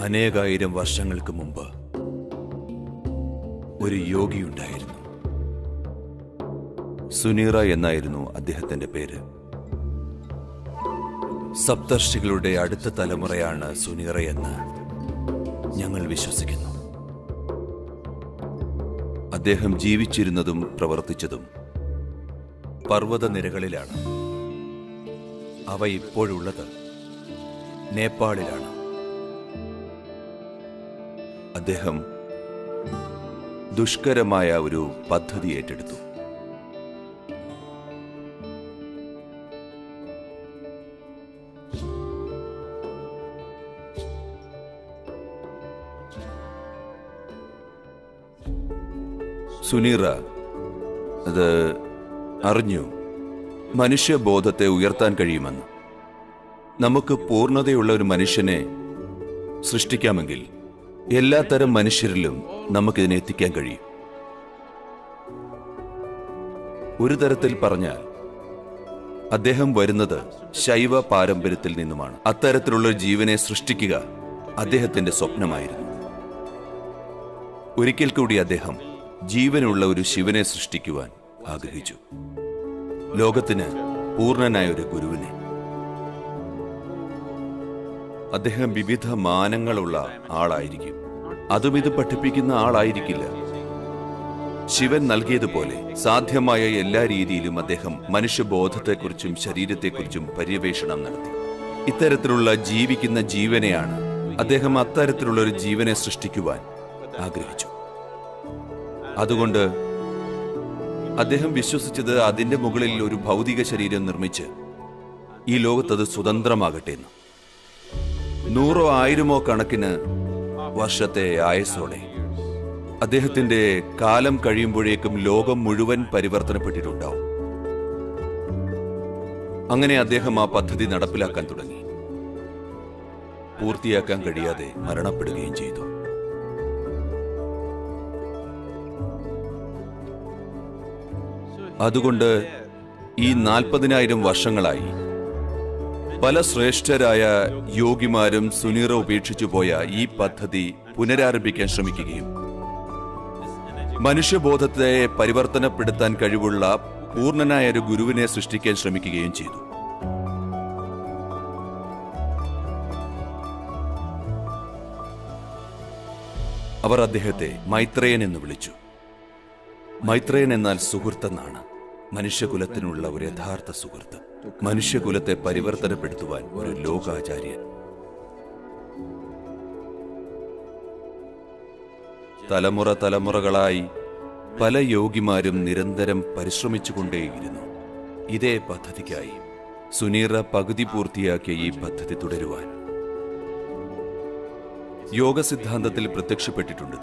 അനേകായിരം വർഷങ്ങൾക്ക് മുമ്പ് ഒരു യോഗിയുണ്ടായിരുന്നു. സുനീറ എന്നായിരുന്നു അദ്ദേഹത്തിന്റെ പേര്. സപ്തർഷികളുടെ അടുത്ത തലമുറയാണ് സുനീറയെന്ന് ഞങ്ങൾ വിശ്വസിക്കുന്നു. അദ്ദേഹം ജീവിച്ചിരുന്നതും പ്രവർത്തിച്ചതും പർവ്വതനിരകളിലാണ്. അവ ഇപ്പോഴുള്ളത് നേപ്പാളിലാണ്. അദ്ദേഹം ദുഷ്കരമായ ഒരു പദ്ധതി ഏറ്റെടുത്തു. സുനീറ അത് അറിഞ്ഞു. മനുഷ്യബോധത്തെ ഉയർത്താൻ കഴിയുമെന്ന്. നമുക്ക് പൂർണ്ണതയുള്ള ഒരു മനുഷ്യനെ സൃഷ്ടിക്കാമെങ്കിൽ എല്ലാത്തരം മനുഷ്യരിലും നമുക്കിതിനെ എത്തിക്കാൻ കഴിയും. ഒരു തരത്തിൽ പറഞ്ഞാൽ അദ്ദേഹം വരുന്നത് ശൈവ പാരമ്പര്യത്തിൽ നിന്നുമാണ്. അത്തരത്തിലുള്ള ജീവനെ സൃഷ്ടിക്കുക അദ്ദേഹത്തിന്റെ സ്വപ്നമായിരുന്നു. ഒരിക്കൽ കൂടി അദ്ദേഹം ജീവനുള്ള ഒരു ശിവനെ സൃഷ്ടിക്കുവാൻ ആഗ്രഹിച്ചു. ലോകത്തിന് പൂർണ്ണനായ ഒരു ഗുരുവിനെ. അദ്ദേഹം വിവിധ മാനങ്ങളുള്ള ആളായിരിക്കും. അതും ഇത് പഠിപ്പിക്കുന്ന ആളായിരിക്കില്ല. ശിവൻ നൽകിയതുപോലെ സാധ്യമായ എല്ലാ രീതിയിലും അദ്ദേഹം മനുഷ്യബോധത്തെക്കുറിച്ചും ശരീരത്തെക്കുറിച്ചും പര്യവേഷണം നടത്തി. ഇത്തരത്തിലുള്ള ജീവിക്കുന്ന ജീവനെയാണ് അദ്ദേഹം അത്തരത്തിലുള്ള ഒരു ജീവനെ സൃഷ്ടിക്കുവാൻ ആഗ്രഹിച്ചു. അതുകൊണ്ട് അദ്ദേഹം വിശ്വസിച്ചത് അതിന്റെ മുകളിൽ ഒരു ഭൗതിക ശരീരം നിർമ്മിച്ച് ഈ ലോകത്തത് സ്വതന്ത്രമാകട്ടെ എന്ന്. 100 or 1000 കണക്കിന് വർഷത്തെ ആയുസ്സോടെ അദ്ദേഹത്തിന്റെ കാലം കഴിയുമ്പോഴേക്കും ലോകം മുഴുവൻ പരിവർത്തനപ്പെട്ടിട്ടുണ്ടാവും. അങ്ങനെ അദ്ദേഹം ആ പദ്ധതി നടപ്പിലാക്കാൻ തുടങ്ങി. പൂർത്തിയാക്കാൻ കഴിയാതെ മരണപ്പെടുകയും ചെയ്തു. അതുകൊണ്ട് ഈ 40,000 വർഷങ്ങളായി പല ശ്രേഷ്ഠരായ യോഗിമാരും സുനീറ ഉപേക്ഷിച്ചു പോയ ഈ പദ്ധതി പുനരാരംഭിക്കാൻ ശ്രമിക്കുകയും മനുഷ്യബോധത്തെ പരിവർത്തനപ്പെടുത്താൻ കഴിവുള്ള പൂർണ്ണനായ ഒരു ഗുരുവിനെ സൃഷ്ടിക്കാൻ ശ്രമിക്കുകയും ചെയ്തു. അവർ അദ്ദേഹത്തെ മൈത്രേയൻ എന്ന് വിളിച്ചു. മൈത്രേയൻ എന്നാൽ സുഹൃത്തെന്നാണ്. മനുഷ്യകുലത്തിനുള്ള ഒരു യഥാർത്ഥ സുഹൃത്ത്. മനുഷ്യകുലത്തെ പരിവർത്തനപ്പെടുത്തുവാൻ ഒരു ലോകാചാര്യൻ. തലമുറ തലമുറകളായി പല യോഗിമാരും നിരന്തരം പരിശ്രമിച്ചുകൊണ്ടേയിരുന്നു ഇതേ പദ്ധതിക്കായി. സുനീറ പകുതി പൂർത്തിയാക്കിയ ഈ പദ്ധതി തുടരുവാൻ യോഗ സിദ്ധാന്തത്തിൽ പ്രത്യക്ഷപ്പെട്ടിട്ടുണ്ട്.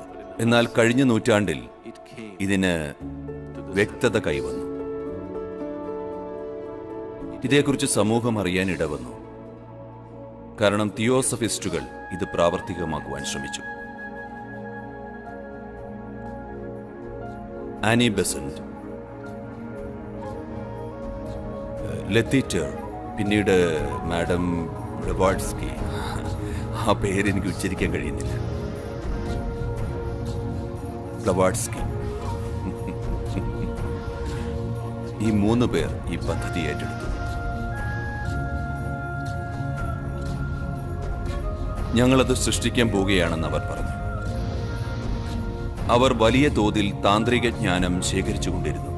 എന്നാൽ കഴിഞ്ഞ നൂറ്റാണ്ടിൽ ഇതിന് വ്യക്തത കൈവന്നു. ഇതേക്കുറിച്ച് സമൂഹം അറിയാൻ ഇടവന്നു. കാരണം തിയോസഫിസ്റ്റുകൾ ഇത് പ്രാവർത്തികമാക്കുവാൻ ശ്രമിച്ചു. ആനി ബെസന്റ്, ലെത്തിറ്റർ, പിന്നീട് മാഡം ബ്ലവാട്സ്കി. ആ പേരെനിക്ക് ഉച്ചരിക്കാൻ കഴിയുന്നില്ല. ബ്ലവാട്സ്കി. ഈ 3 പേർ ഈ പദ്ധതി ഏറ്റെടുത്തു. ഞങ്ങളത് സൃഷ്ടിക്കാൻ പോവുകയാണെന്ന് അവർ പറഞ്ഞു. അവർ വലിയ തോതിൽ താന്ത്രിക ജ്ഞാനം ശേഖരിച്ചുകൊണ്ടിരുന്നു.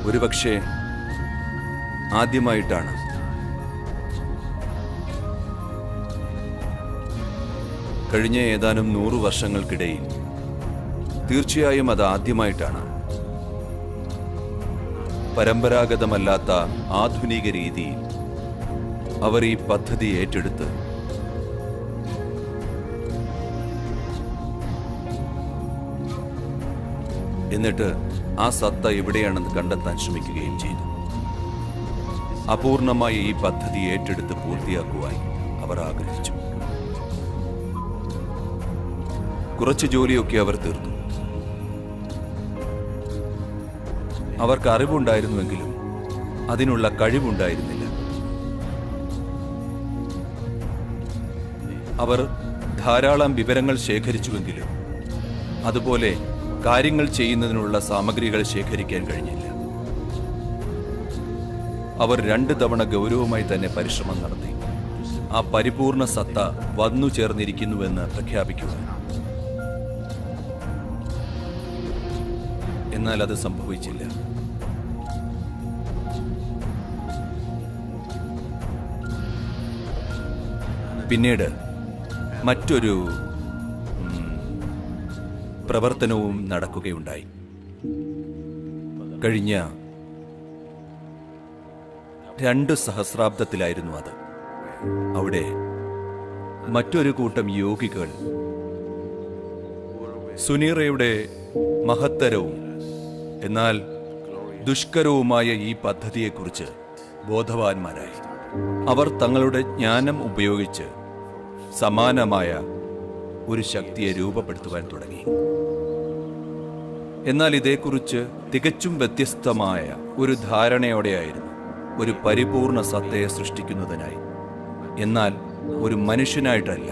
ഒരുപക്ഷെ ആദ്യമായിട്ടാണ് കഴിഞ്ഞ ഏതാനും 100 വർഷങ്ങൾക്കിടയിൽ, തീർച്ചയായും അത് ആദ്യമായിട്ടാണ് പരമ്പരാഗതമല്ലാത്ത ആധുനിക രീതിയിൽ അവർ ഈ പദ്ധതി ഏറ്റെടുത്ത് എന്നിട്ട് ആ സത്ത എവിടെയാണെന്ന് കണ്ടെത്താൻ ശ്രമിക്കുകയും ചെയ്തു. അപൂർണമായ ഈ പദ്ധതി ഏറ്റെടുത്ത് പൂർത്തിയാക്കുവാൻ അവർ ആഗ്രഹിച്ചു. കുറച്ച് ജോലിയൊക്കെ അവർ തീർത്തു. അവർക്ക് അറിവുണ്ടായിരുന്നുവെങ്കിലും അതിനുള്ള കഴിവുണ്ടായിരുന്നില്ല. അവർ ധാരാളം വിവരങ്ങൾ ശേഖരിച്ചുവെങ്കിലും അതുപോലെ കാര്യങ്ങൾ ചെയ്യുന്നതിനുള്ള സാമഗ്രികൾ ശേഖരിക്കാൻ കഴിഞ്ഞില്ല. അവർ 2 തവണ ഗൗരവമായി തന്നെ പരിശ്രമം നടത്തി ആ പരിപൂർണ സത്ത വന്നു ചേർന്നിരിക്കുന്നുവെന്ന് പ്രഖ്യാപിക്കുക. എന്നാൽ അത് സംഭവിച്ചില്ല. പിന്നീട് മറ്റൊരു പ്രവർത്തനവും നടക്കുകയുണ്ടായി. കഴിഞ്ഞ 2 സഹസ്രാബ്ദത്തിലായിരുന്നു അത്. അവിടെ മറ്റൊരു കൂട്ടം യോഗികൾ സുനീറയുടെ മഹത്തരവും എന്നാൽ ദുഷ്കരവുമായ ഈ പദ്ധതിയെക്കുറിച്ച് ബോധവാന്മാരായി. അവർ തങ്ങളുടെ ജ്ഞാനം ഉപയോഗിച്ച് സമാനമായ ഒരു ശക്തിയെ രൂപപ്പെടുത്തുവാൻ തുടങ്ങി. എന്നാൽ ഇതേക്കുറിച്ച് തികച്ചും വ്യത്യസ്തമായ ഒരു ധാരണയോടെയായിരുന്നു ഒരു പരിപൂർണ സത്തയെ സൃഷ്ടിക്കുന്നതിനായി. എന്നാൽ ഒരു മനുഷ്യനായിട്ടല്ല,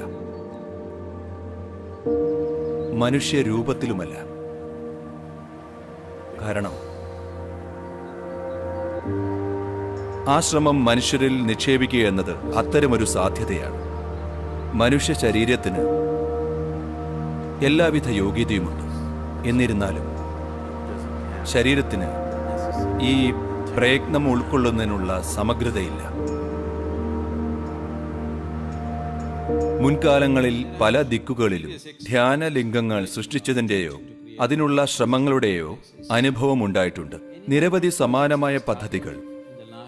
മനുഷ്യരൂപത്തിലുമല്ല. കാരണം ആ ശ്രമം മനുഷ്യരിൽ നിക്ഷേപിക്കുക എന്നത് അത്തരമൊരു സാധ്യതയാണ്. മനുഷ്യ ശരീരത്തിന് എല്ലാവിധ യോഗ്യതയുമുണ്ട്. എന്നിരുന്നാലും ശരീരത്തിന് ഈ പ്രയത്നം ഉൾക്കൊള്ളുന്നതിനുള്ള സമഗ്രതയില്ല. മുൻകാലങ്ങളിൽ പല ദിക്കുകളിലും ധ്യാനലിംഗങ്ങൾ സൃഷ്ടിച്ചതിൻ്റെയോ അതിനുള്ള ശ്രമങ്ങളുടെയോ അനുഭവം ഉണ്ടായിട്ടുണ്ട്. നിരവധി സമാനമായ പദ്ധതികൾ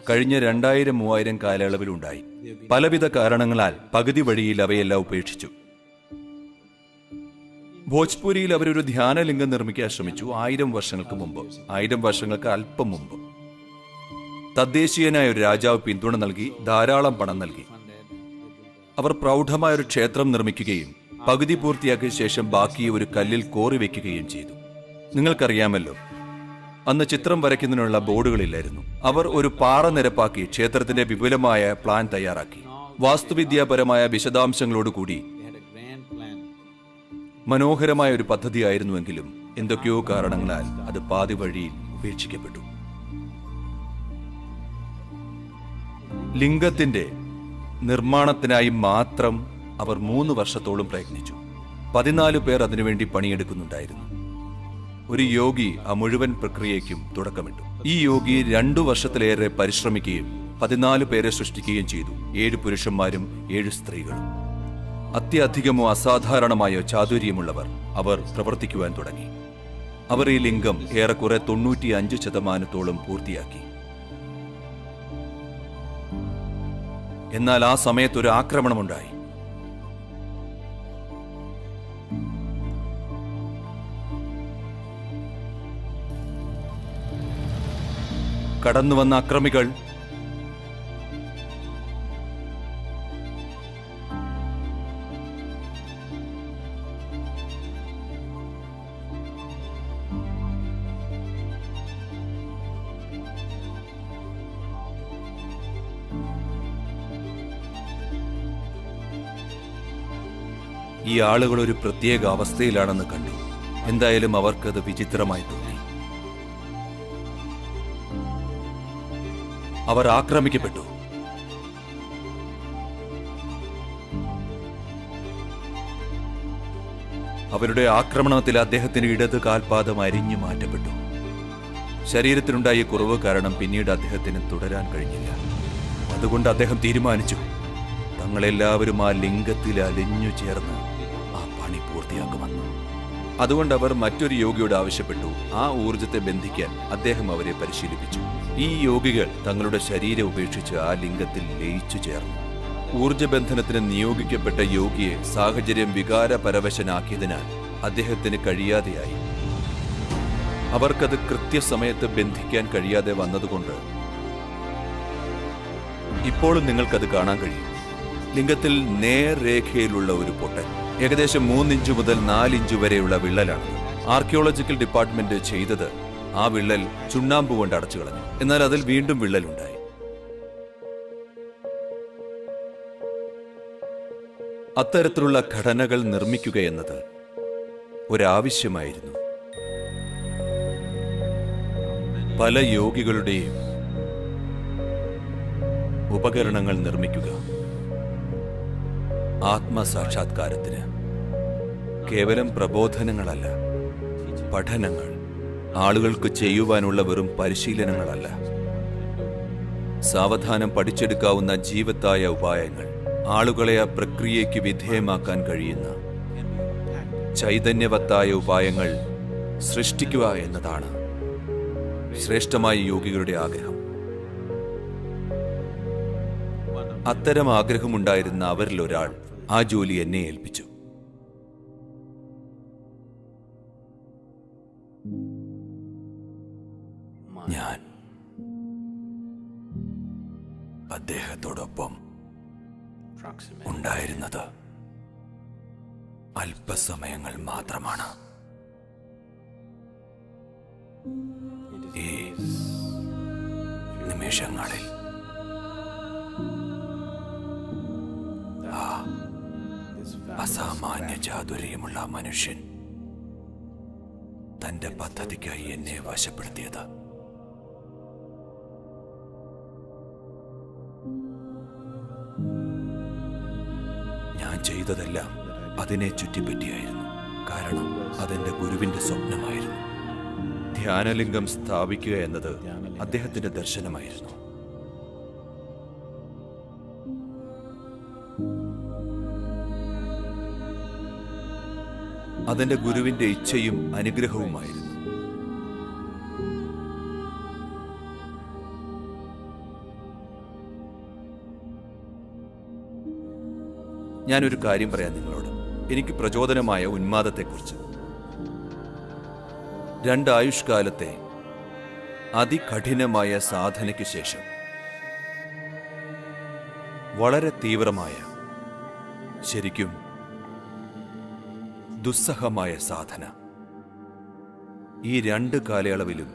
കഴിഞ്ഞ 2000-3000 കാലയളവിലുണ്ടായി. പലവിധ കാരണങ്ങളാൽ പകുതി വഴിയിൽ അവയെല്ലാം ഉപേക്ഷിച്ചു. ഭോജ്പുരിയിൽ അവരൊരു ധ്യാനലിംഗം നിർമ്മിക്കാൻ ശ്രമിച്ചു 1000 വർഷങ്ങൾക്ക് മുമ്പ്. 1000 വർഷങ്ങൾക്ക് അല്പം മുമ്പ് തദ്ദേശീയനായ ഒരു രാജാവ് പിന്തുണ നൽകി, ധാരാളം പണം നൽകി. അവർ പ്രൗഢമായ ഒരു ക്ഷേത്രം നിർമ്മിക്കുകയും പകുതി പൂർത്തിയാക്കിയ ശേഷം ബാക്കി ഒരു കല്ലിൽ കോറി വയ്ക്കുകയും ചെയ്തു. നിങ്ങൾക്കറിയാമല്ലോ, അന്ന് ചിത്രം വരയ്ക്കുന്നതിനുള്ള ബോർഡുകളില്ലായിരുന്നു. അവർ ഒരു പാറ നിരപ്പാക്കി ക്ഷേത്രത്തിന്റെ വിപുലമായ പ്ലാൻ തയ്യാറാക്കി. വാസ്തുവിദ്യാപരമായ വിശദാംശങ്ങളോടുകൂടി മനോഹരമായ ഒരു പദ്ധതിയായിരുന്നുവെങ്കിലും എന്തൊക്കെയോ കാരണങ്ങളാൽ അത് പാതി വഴിയിൽ ഉപേക്ഷിക്കപ്പെട്ടു. ലിംഗത്തിന്റെ നിർമ്മാണത്തിനായി മാത്രം അവർ 3 വർഷത്തോളം പ്രയത്നിച്ചു. 14 പേർ അതിനുവേണ്ടി പണിയെടുക്കുന്നുണ്ടായിരുന്നു. ഒരു യോഗി ആ മുഴുവൻ പ്രക്രിയയ്ക്കും തുടക്കമിട്ടു. ഈ യോഗി 2 വർഷത്തിലേറെ പരിശ്രമിക്കുകയും 14 പേരെ സൃഷ്ടിക്കുകയും ചെയ്തു. 7 പുരുഷന്മാരും 7 സ്ത്രീകളും. അത്യധികമോ അസാധാരണമായോ ചാതുര്യമുള്ളവർ അവർ പ്രവർത്തിക്കുവാൻ തുടങ്ങി. അവർ ഈ ലിംഗം ഏറെക്കുറെ 95% പൂർത്തിയാക്കി. എന്നാൽ ആ സമയത്തൊരു ആക്രമണമുണ്ടായി. കടന്നുവന്ന അക്രമികൾ ഈ ആളുകൾ ഒരു പ്രത്യേക അവസ്ഥയിലാണെന്ന് കണ്ടു. എന്തായാലും അവർക്കത് വിചിത്രമായി തോന്നി. അവർ ആക്രമിക്കപ്പെട്ടു. അവരുടെ ആക്രമണത്തിൽ അദ്ദേഹത്തിന്റെ ഇടത് കാൽപാദം അരിഞ്ഞു മാറ്റപ്പെട്ടു. ശരീരത്തിനുണ്ടായ കുറവ് കാരണം പിന്നീട് അദ്ദേഹത്തിന് തുടരാൻ കഴിഞ്ഞില്ല. അതുകൊണ്ട് അദ്ദേഹം തീരുമാനിച്ചു, തങ്ങളെല്ലാവരും ആ ലിംഗത്തിൽ അലിഞ്ഞു ചേർന്ന് ആ പണി പൂർത്തിയാക്കുമെന്ന്. അതുകൊണ്ട് അവർ മറ്റൊരു യോഗിയോട് ആവശ്യപ്പെട്ടു. ആ ഊർജത്തെ ബന്ധിക്കാൻ അദ്ദേഹം അവരെ പരിശീലിപ്പിച്ചു. ഈ യോഗികൾ തങ്ങളുടെ ശരീരം ഉപേക്ഷിച്ച് ആ ലിംഗത്തിൽ ലയിച്ചു ചേർന്നു. ഊർജബന്ധനത്തിന് നിയോഗിക്കപ്പെട്ട യോഗിയെ സാഹചര്യം വികാരപരവശനാക്കിയതിനാൽ അദ്ദേഹത്തിന് കഴിയാതെയായി. അവർക്കത് കൃത്യസമയത്ത് ബന്ധിക്കാൻ കഴിയാതെ വന്നതുകൊണ്ട് ഇപ്പോഴും നിങ്ങൾക്കത് കാണാൻ കഴിയും. ലിംഗത്തിൽ നേർരേഖയിലുള്ള ഒരു പൊട്ടൽ, ഏകദേശം 3 ഇഞ്ച് മുതൽ 4 ഇഞ്ച് വരെയുള്ള വിള്ളലാണ്. ആർക്കിയോളജിക്കൽ ഡിപ്പാർട്ട്മെന്റ് ചെയ്തത് ആ വിള്ളൽ ചുണ്ണാമ്പ് കൊണ്ട് അടച്ചു കളഞ്ഞു. എന്നാൽ അതിൽ വീണ്ടും വിള്ളലുണ്ടായി. അത്തരത്തിലുള്ള ഘടനകൾ നിർമ്മിക്കുക എന്നത് ഒരാവശ്യമായിരുന്നു. പല യോഗികളുടെയും ഉപകരണങ്ങൾ നിർമ്മിക്കുക ആത്മസാക്ഷാത്കാരത്തിന് കേവലം പ്രബോധനങ്ങളല്ല, പഠനങ്ങൾ, ആളുകൾക്ക് ചെയ്യുവാനുള്ള വെറും പരിശീലനങ്ങളല്ല, സാവധാനം പഠിച്ചെടുക്കാവുന്ന ജീവത്തായ ഉപായങ്ങൾ, ആളുകളെ ആ പ്രക്രിയയ്ക്ക് വിധേയമാക്കാൻ കഴിയുന്ന ചൈതന്യവത്തായ ഉപായങ്ങൾ സൃഷ്ടിക്കുക എന്നതാണ് ശ്രേഷ്ഠമായ യോഗികളുടെ ആഗ്രഹം. അത്തരം ആഗ്രഹമുണ്ടായിരുന്ന അവരിൽ ഒരാൾ ആ ജോലി എന്നെ ഏൽപ്പിച്ചു. ഞാൻ അദ്ദേഹത്തോടൊപ്പം ഉണ്ടായിരുന്നത് അല്പസമയങ്ങൾ മാത്രമാണ്. ഈ നിമിഷങ്ങളിൽ ആ അസാമാന്യ ചാതുര്യമുള്ള മനുഷ്യൻ തന്റെ പദ്ധതിക്കായി എന്നെ വശപ്പെടുത്തിയത്. ഞാൻ ചെയ്തതെല്ലാം അതിനെ ചുറ്റിപ്പറ്റിയായിരുന്നു. കാരണം അതെന്റെ ഗുരുവിന്റെ സ്വപ്നമായിരുന്നു. ധ്യാനലിംഗം സ്ഥാപിക്കുക എന്നത് അദ്ദേഹത്തിന്റെ ദർശനമായിരുന്നു. അതെന്റെ ഗുരുവിന്റെ ഇച്ഛയും അനുഗ്രഹവുമായിരുന്നു. ഞാനൊരു കാര്യം പറയാം നിങ്ങളോട്, എനിക്ക് പ്രചോദനമായ ഉന്മാദത്തെക്കുറിച്ച്. 2 ആയുഷ്കാലത്തെ അതികഠിനമായ സാധനയ്ക്ക് ശേഷം വളരെ തീവ്രമായ, ശരിക്കും ദുസ്സഹമായ സാധന. ഈ 2 കാലയളവിലും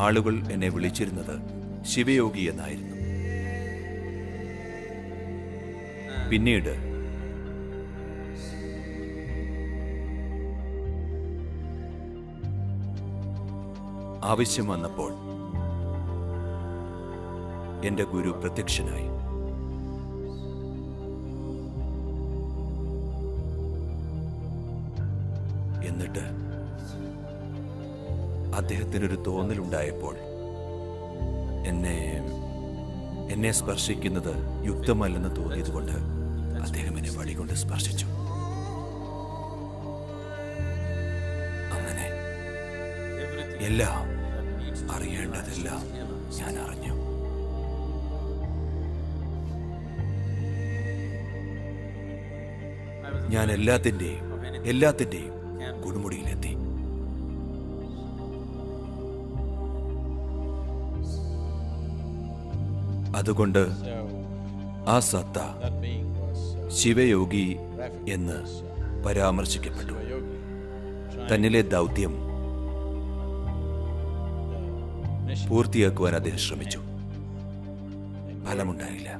ആളുകൾ എന്നെ വിളിച്ചിരുന്നത് ശിവയോഗി എന്നായിരുന്നു. പിന്നീട് ആവശ്യം വന്നപ്പോൾ എന്റെ ഗുരു പ്രത്യക്ഷനായി. എന്നിട്ട് അദ്ദേഹത്തിനൊരു തോന്നലുണ്ടായപ്പോൾ എന്നെ സ്പർശിക്കുന്നത് യുക്തമല്ലെന്ന് തോന്നിയതുകൊണ്ട് അദ്ദേഹം എന്നെ വടികൊണ്ട് സ്പർശിച്ചു. അങ്ങനെ എല്ലാം അറിയേണ്ടതെല്ലാം ഞാൻ അറിഞ്ഞു. ഞാൻ എല്ലാത്തിന്റെയും കൊടുമുടിയിലെത്തി. അതുകൊണ്ട് ആ സത്ത ശിവയോഗി എന്ന് പരാമർശിക്കപ്പെട്ടു. തന്നിലെ ദൗത്യം പൂർത്തിയാക്കുവാൻ അദ്ദേഹം ശ്രമിച്ചു. ഫലമുണ്ടായില്ല.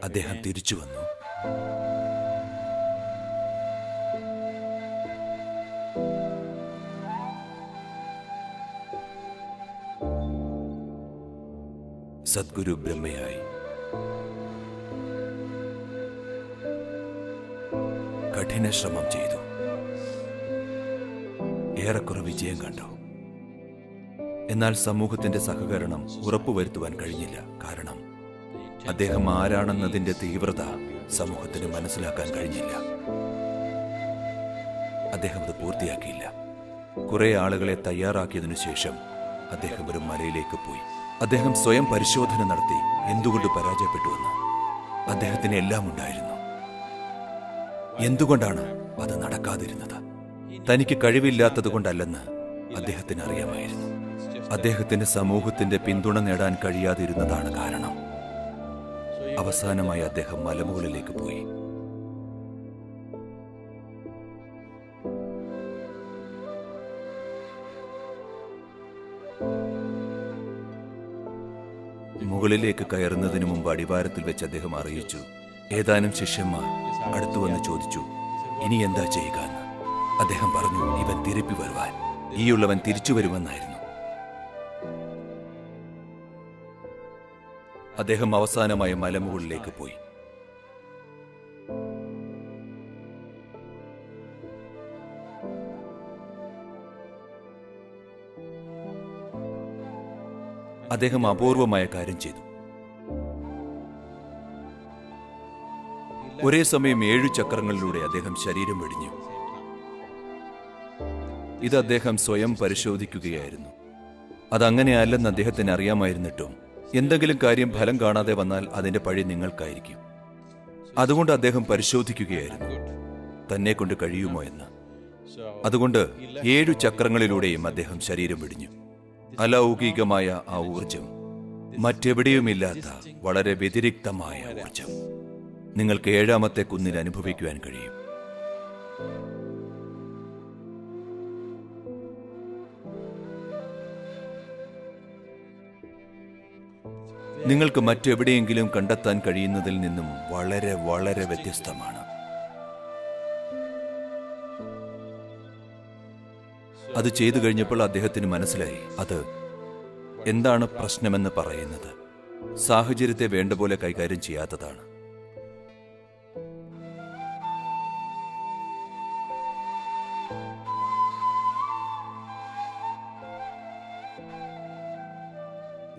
അദ്ദേഹം തിരിച്ചു വന്നു. സദ്ഗുരു ബ്രഹ്മയായി. കഠിന ശ്രമം ചെയ്തു. ഏറെക്കുറെ വിജയം കണ്ടു. എന്നാൽ സമൂഹത്തിന്റെ സഹകരണം ഉറപ്പുവരുത്തുവാൻ കഴിഞ്ഞില്ല. കാരണം അദ്ദേഹം ആരാണെന്നതിന്റെ തീവ്രത സമൂഹത്തിന് മനസ്സിലാക്കാൻ കഴിഞ്ഞില്ല. അദ്ദേഹം അത് പൂർത്തിയാക്കിയില്ല. കുറെ ആളുകളെ തയ്യാറാക്കിയതിനു ശേഷം അദ്ദേഹം ഒരു മലയിലേക്ക് പോയി. അദ്ദേഹം സ്വയം പരിശോധന നടത്തി എന്തുകൊണ്ട് പരാജയപ്പെട്ടുവെന്ന്. അദ്ദേഹത്തിന് എല്ലാം ഉണ്ടായിരുന്നു. എന്തുകൊണ്ടാണ് അത് നടക്കാതിരുന്നത്? തനിക്ക് കഴിവില്ലാത്തതുകൊണ്ടല്ലെന്ന് അദ്ദേഹത്തിന് അറിയാമായിരുന്നു. അദ്ദേഹത്തിന് സമൂഹത്തിന്റെ പിന്തുണ നേടാൻ കഴിയാതിരുന്നതാണ് കാരണം. അവസാനമായി അദ്ദേഹം മലമുകളിലേക്ക് പോയി. മുകളിലേക്ക് കയറുന്നതിന് മുമ്പ് അടിവാരത്തിൽ വെച്ച് അദ്ദേഹം അറിയിച്ചു. ഏതാനും ശിഷ്യന്മാർ അടുത്തു വന്ന് ചോദിച്ചു, ഇനി എന്താ ചെയ്യുക എന്ന്. അദ്ദേഹം പറഞ്ഞു, ഇവൻ തിരുപ്പി വരുവാൻ, ഈയുള്ളവൻ തിരിച്ചു വരുമെന്നായിരുന്നു. അദ്ദേഹം അവസാനമായ മലമുകളിലേക്ക് പോയി. അദ്ദേഹം അപൂർവമായ കാര്യം ചെയ്തു. ഒരേ സമയം 7 ചക്രങ്ങളിലൂടെ അദ്ദേഹം ശരീരം വെടിഞ്ഞു. ഇത് അദ്ദേഹം സ്വയം പരിശോധിക്കുകയായിരുന്നു. അതങ്ങനെയല്ലെന്ന് അദ്ദേഹത്തിന് അറിയാമായിരുന്നിട്ടും എന്തെങ്കിലും കാര്യം ഫലം കാണാതെ വന്നാൽ അതിന്റെ പഴി നിങ്ങൾക്കായിരിക്കും. അതുകൊണ്ട് അദ്ദേഹം പരിശോധിക്കുകയായിരുന്നു, തന്നെ കൊണ്ട് കഴിയുമോ എന്ന്. അതുകൊണ്ട് 7 ചക്രങ്ങളിലൂടെയും അദ്ദേഹം ശരീരം വെടിഞ്ഞു. അലൗകികമായ ആ ഊർജം, മറ്റെവിടെയുമില്ലാത്ത വളരെ വ്യതിരിക്തമായ ഊർജം നിങ്ങൾക്ക് 7ാമത്തെ കുന്നിൽ അനുഭവിക്കുവാൻ കഴിയും. നിങ്ങൾക്ക് മറ്റെവിടെയെങ്കിലും കണ്ടെത്താൻ കഴിയുന്നതിൽ നിന്നും വളരെ വളരെ വ്യത്യസ്തമാണ്. അത് ചെയ്തു കഴിഞ്ഞപ്പോൾ അദ്ദേഹത്തിന് മനസ്സിലായി, അത് എന്താണ് പ്രശ്നമെന്ന് പറയുന്നത് സാഹചര്യത്തെ വേണ്ട പോലെ കൈകാര്യം ചെയ്യാത്തതാണ്.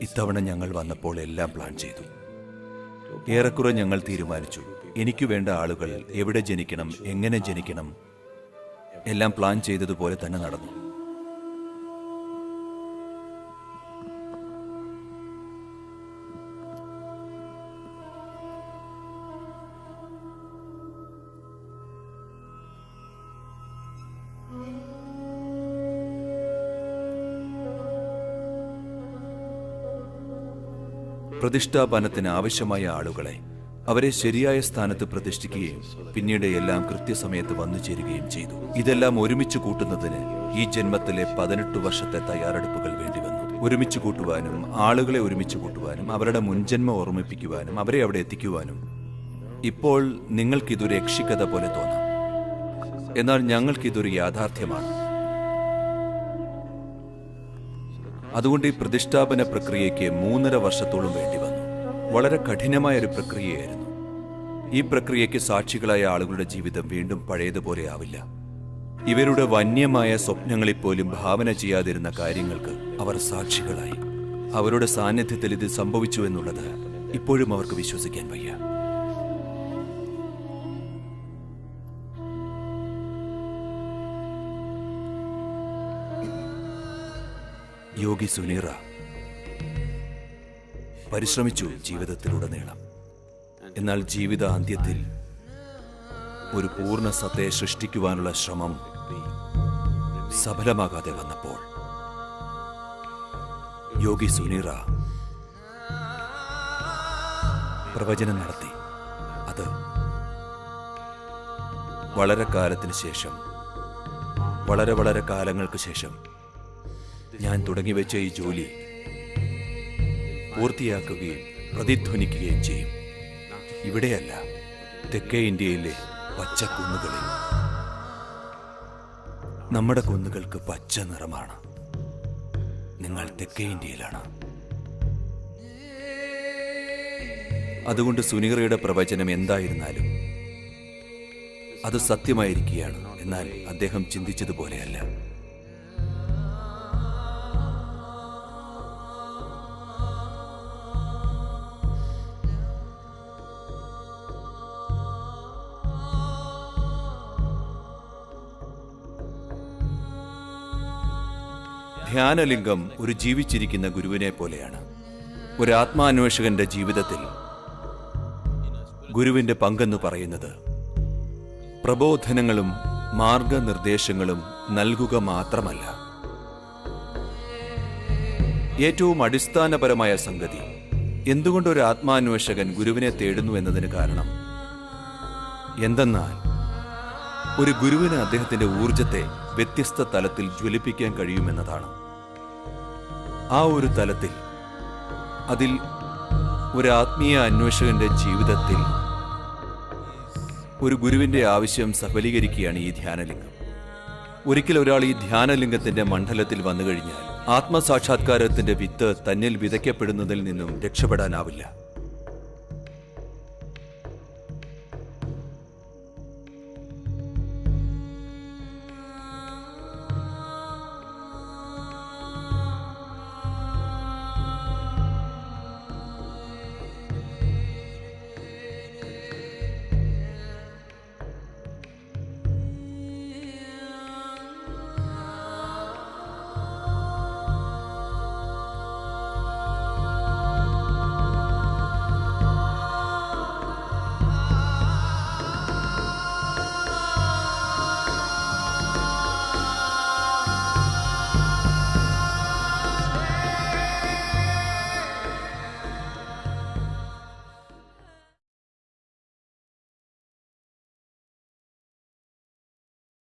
ഇത്തവണ ഞങ്ങൾ വന്നപ്പോൾ എല്ലാം പ്ലാൻ ചെയ്തു. ഏറെക്കുറെ ഞങ്ങൾ തീരുമാനിച്ചു. എനിക്ക് വേണ്ട ആളുകൾ എവിടെ ജനിക്കണം, എങ്ങനെ ജനിക്കണം, എല്ലാം പ്ലാൻ ചെയ്തതുപോലെ തന്നെ നടന്നു. പ്രതിഷ്ഠാപനത്തിന് ആവശ്യമായ ആളുകളെ അവരെ ശരിയായ സ്ഥാനത്ത് പ്രതിഷ്ഠിക്കുകയും പിന്നീട് എല്ലാം കൃത്യസമയത്ത് വന്നു ചേരുകയും ചെയ്തു. ഇതെല്ലാം ഒരുമിച്ച് കൂട്ടുന്നതിന് ഈ ജന്മത്തിലെ 18 വർഷത്തെ തയ്യാറെടുപ്പുകൾ വേണ്ടിവന്നു. ഒരുമിച്ച് കൂട്ടുവാനും ആളുകളെ ഒരുമിച്ച് കൂട്ടുവാനും അവരുടെ മുൻജന്മം ഓർമ്മിപ്പിക്കുവാനും അവരെ അവിടെ എത്തിക്കുവാനും. ഇപ്പോൾ നിങ്ങൾക്കിതൊരു യക്ഷിക്കഥ പോലെ തോന്നാം, എന്നാൽ ഞങ്ങൾക്കിതൊരു യാഥാർത്ഥ്യമാണ്. അതുകൊണ്ട് ഈ പ്രതിഷ്ഠാപന പ്രക്രിയയ്ക്ക് 3.5 വർഷത്തോളം വേണ്ടി വന്നു. വളരെ കഠിനമായ ഒരു പ്രക്രിയയായിരുന്നു. ഈ പ്രക്രിയയ്ക്ക് സാക്ഷികളായ ആളുകളുടെ ജീവിതം വീണ്ടും പഴയതുപോലെ ആവില്ല. ഇവരുടെ വന്യമായ സ്വപ്നങ്ങളിൽപ്പോലും ഭാവന ചെയ്യാതിരുന്ന കാര്യങ്ങൾക്ക് അവർ സാക്ഷികളായി. അവരുടെ സാന്നിധ്യത്തിൽ ഇത് സംഭവിച്ചു എന്നുള്ളത് ഇപ്പോഴും അവർക്ക് വിശ്വസിക്കാൻ വയ്യ. യോഗി സുനീറ പരിശ്രമിച്ചു ജീവിതത്തിലുടനീളം. എന്നാൽ ജീവിതാന്ത്യത്തിൽ ഒരു പൂർണ്ണ സത്തയെ സൃഷ്ടിക്കുവാനുള്ള ശ്രമം സഫലമാകാതെ വന്നപ്പോൾ യോഗി സുനീറ പ്രവചനം നടത്തി. അത് വളരെ കാലത്തിന് ശേഷം, വളരെ വളരെ കാലങ്ങൾക്ക് ശേഷം ഞാൻ തുടങ്ങിവെച്ച ഈ ജോലി പൂർത്തിയാക്കുകയും പ്രതിധ്വനിക്കുകയും ചെയ്യും. ഇവിടെയല്ല, തെക്കേ ഇന്ത്യയിലെ പച്ചക്കുന്നുകളിൽ. നമ്മുടെ കുന്നുകൾക്ക് പച്ച നിറമാണ്. നിങ്ങൾ തെക്കേ ഇന്ത്യയിലാണ്. അതുകൊണ്ട് സുനീറയുടെ പ്രവചനം എന്തായിരുന്നാലും അത് സത്യമായിരിക്കുകയാണ്. എന്നാൽ അദ്ദേഹം ചിന്തിച്ചതുപോലെയല്ല. ധ്യാനലിംഗം ഒരു ജീവിച്ചിരിക്കുന്ന ഗുരുവിനെ പോലെയാണ്. ഒരു ആത്മാന്വേഷകന്റെ ജീവിതത്തിൽ ഗുരുവിന്റെ പങ്കെന്ന് പറയുന്നത് പ്രബോധനങ്ങളും മാർഗനിർദ്ദേശങ്ങളും നൽകുക മാത്രമല്ല. ഏറ്റവും അടിസ്ഥാനപരമായ സംഗതി, എന്തുകൊണ്ടൊരു ആത്മാന്വേഷകൻ ഗുരുവിനെ തേടുന്നു എന്നതിന് കാരണം എന്തെന്നാൽ ഒരു ഗുരുവിന് അദ്ദേഹത്തിന്റെ ഊർജത്തെ വ്യത്യസ്ത തലത്തിൽ ജ്വലിപ്പിക്കാൻ കഴിയുമെന്നതാണ്. ആ ഒരു തലത്തിൽ, അതിൽ ഒരു ആത്മീയ അന്വേഷകന്റെ ജീവിതത്തിൽ ഒരു ഗുരുവിന്റെ ആവശ്യം സഫലീകരിക്കുകയാണ് ഈ ധ്യാനലിംഗം. ഒരിക്കൽ ഒരാൾ ഈ ധ്യാനലിംഗത്തിന്റെ മണ്ഡലത്തിൽ വന്നു കഴിഞ്ഞാൽ ആത്മസാക്ഷാത്കാരത്തിന്റെ വിത്ത് തന്നിൽ വിതയ്ക്കപ്പെടുന്നതിൽ നിന്നും രക്ഷപ്പെടാനാവില്ല.